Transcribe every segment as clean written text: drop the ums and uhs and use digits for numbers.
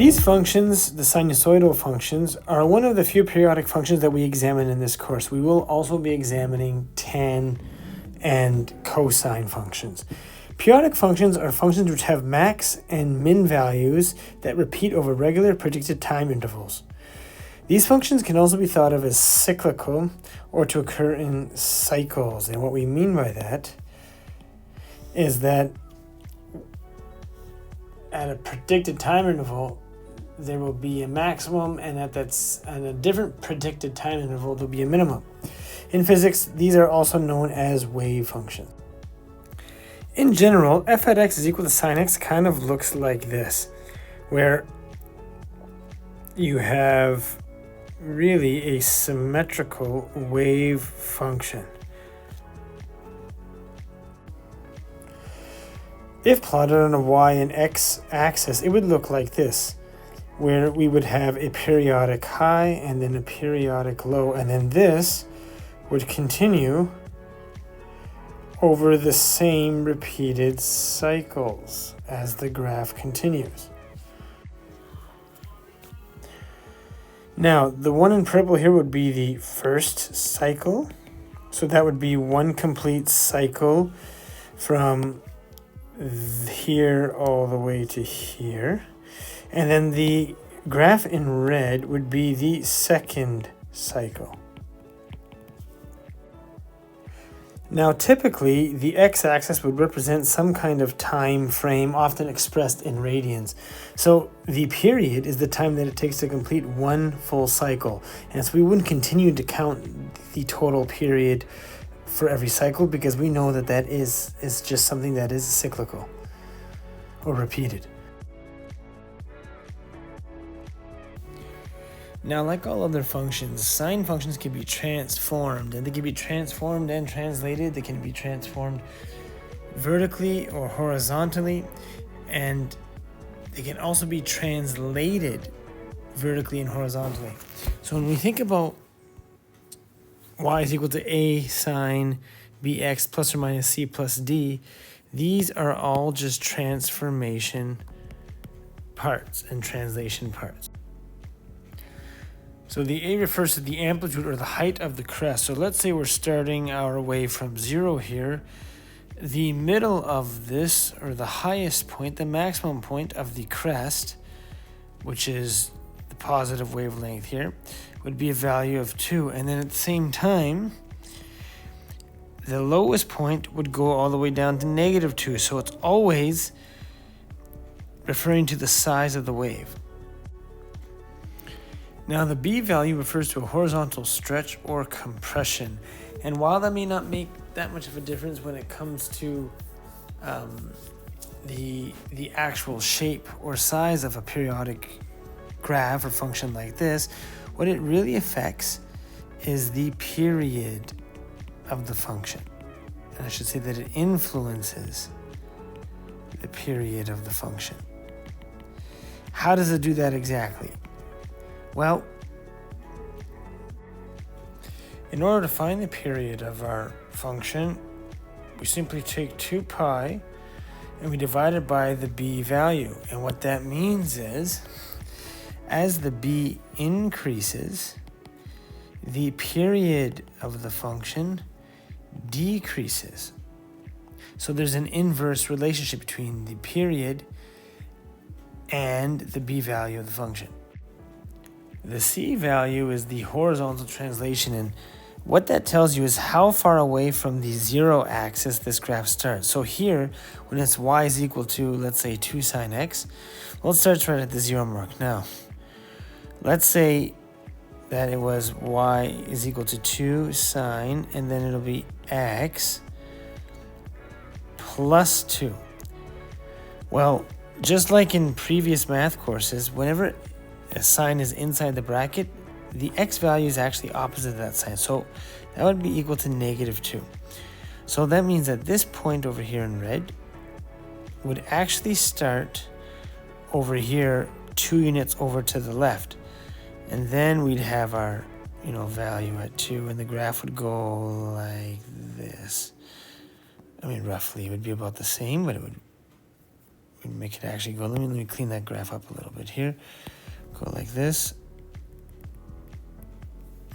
These functions, the sinusoidal functions, are one of the few periodic functions that we examine in this course. We will also be examining tan and cosine functions. Periodic functions are functions which have max and min values that repeat over regular predicted time intervals. These functions can also be thought of as cyclical or to occur in cycles. And what we mean by that is that at a predicted time interval, there will be a maximum, and at a different predicted time interval, there'll be a minimum. In physics, these are also known as wave functions. In general, f at x is equal to sine x kind of looks like this, where you have really a symmetrical wave function. If plotted on a y and x axis, it would look like this, where we would have a periodic high and then a periodic low, and then this would continue over the same repeated cycles as the graph continues. Now, the one in purple here would be the first cycle. So that would be one complete cycle from here all the way to here. And then the graph in red would be the second cycle. Now, typically, the x-axis would represent some kind of time frame, often expressed in radians. So the period is the time that it takes to complete one full cycle. And so we wouldn't continue to count the total period for every cycle, because we know that that is just something that is cyclical or repeated. Now, like all other functions, sine functions can be transformed, and they can be transformed and translated. They can be transformed vertically or horizontally, and they can also be translated vertically and horizontally. So when we think about y is equal to a sine bx plus or minus c plus d, these are all just transformation parts and translation parts. So the a refers to the amplitude or the height of the crest. So let's say we're starting our wave from 0 here. The middle of this, or the highest point, the maximum point of the crest, which is the positive wavelength here, would be a value of 2. And then at the same time, the lowest point would go all the way down to negative 2. So it's always referring to the size of the wave. Now, the B value refers to a horizontal stretch or compression. And while that may not make that much of a difference when it comes to the actual shape or size of a periodic graph or function like this, what it really affects is the period of the function. And I should say that it influences the period of the function. How does it do that exactly? Well, in order to find the period of our function, we simply take 2 pi and we divide it by the b value. And what that means is, as the b increases, the period of the function decreases. So there's an inverse relationship between the period and the b value of the function. The c value is the horizontal translation, and what that tells you is how far away from the 0 axis this graph starts. So here, when it's y is equal to, let's say, 2 sine x, well, it starts right at the 0 mark. Now, let's say that it was y is equal to 2 sine, and then it'll be x plus 2. Well, just like in previous math courses, whenever a sign is inside the bracket, the x value is actually opposite of that sign. So that would be equal to negative 2. So that means that this point over here in red would actually start over here 2 units over to the left. And then we'd have our value at 2, and the graph would go like this. I mean, roughly it would be about the same, but it would can make it actually go. Let me clean that graph up a little bit here. Go like this.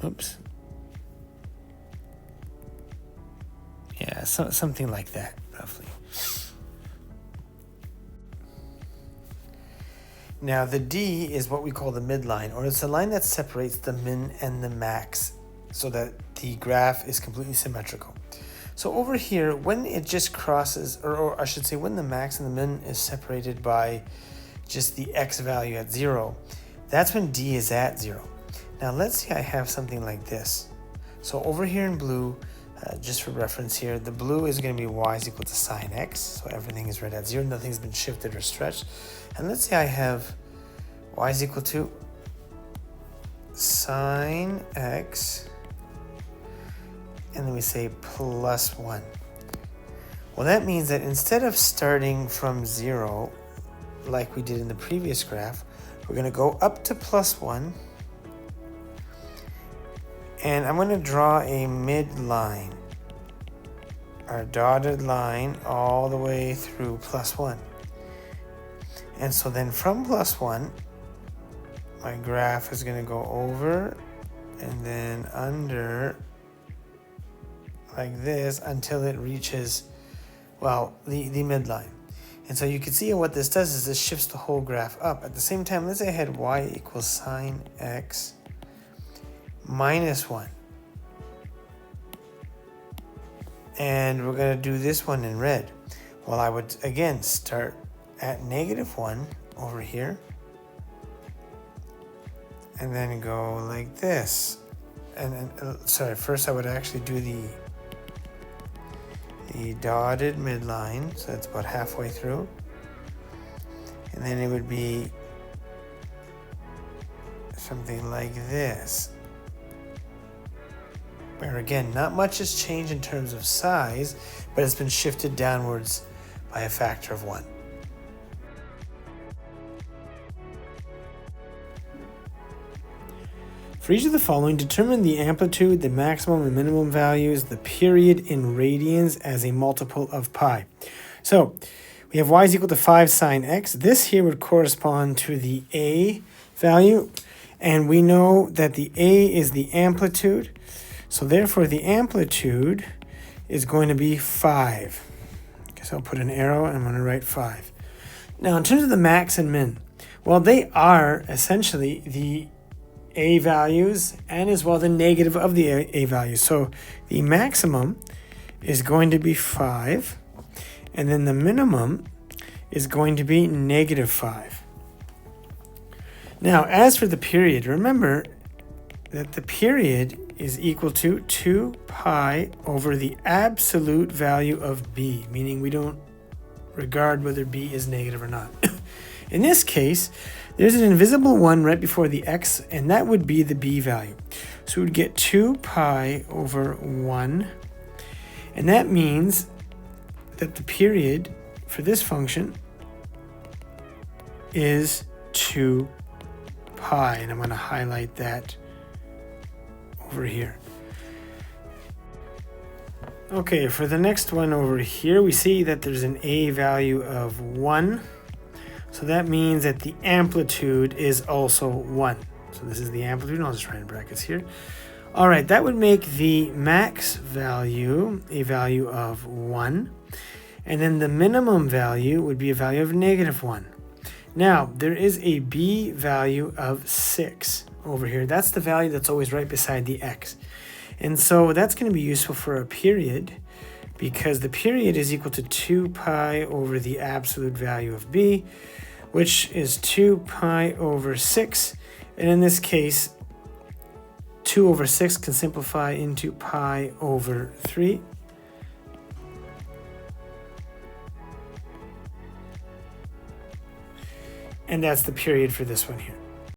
Oops. Yeah, something like that, roughly. Now the D is what we call the midline, or it's the line that separates the min and the max so that the graph is completely symmetrical. So over here, when it just crosses, or I should say when the max and the min is separated by just the x value at 0, that's when D is at 0. Now let's say I have something like this. So over here in blue, just for reference here, the blue is going to be y is equal to sine x. So everything is right at 0. Nothing's been shifted or stretched. And let's say I have y is equal to sine x. And then we say plus 1. Well, that means that instead of starting from 0, like we did in the previous graph, we're going to go up to plus 1. And I'm going to draw a midline, our dotted line, all the way through plus 1. And so then from plus 1, my graph is going to go over and then under like this until it reaches, well, the midline. And so you can see what this does is this shifts the whole graph up. At the same time, let's say I had y equals sine x minus 1. And we're going to do this one in red. Well, I would, again, start at negative 1 over here. And then go like this. And sorry, first I would actually do the dotted midline. So that's about halfway through. And then it would be something like this. Where again, not much has changed in terms of size, but it's been shifted downwards by a factor of 1. For each of the following, determine the amplitude, the maximum and minimum values, the period in radians as a multiple of pi. So we have y is equal to 5 sine x. This here would correspond to the A value, and we know that the A is the amplitude. So therefore, the amplitude is going to be 5. Okay, so I'll put an arrow and I'm going to write 5. Now, in terms of the max and min, well, they are essentially the A values and as well the negative of the A values. So the maximum is going to be 5, and then the minimum is going to be negative 5. Now, as for the period, remember that the period is equal to 2 pi over the absolute value of b, meaning we don't regard whether b is negative or not. In this case, there's an invisible 1 right before the x, and that would be the b value. So we would get 2 pi over 1, and that means that the period for this function is 2 pi, and I'm going to highlight that over here. Okay, for the next one over here, we see that there's an A value of 1. So that means that the amplitude is also 1. So this is the amplitude, and I'll just write in brackets here. All right, that would make the max value a value of 1. And then the minimum value would be a value of negative 1. Now, there is a B value of 6 over here. That's the value that's always right beside the x. And so that's going to be useful for a period, because the period is equal to 2 pi over the absolute value of b, which is 2 pi over 6. And in this case, 2 over 6 can simplify into pi over 3. And that's the period for this one here.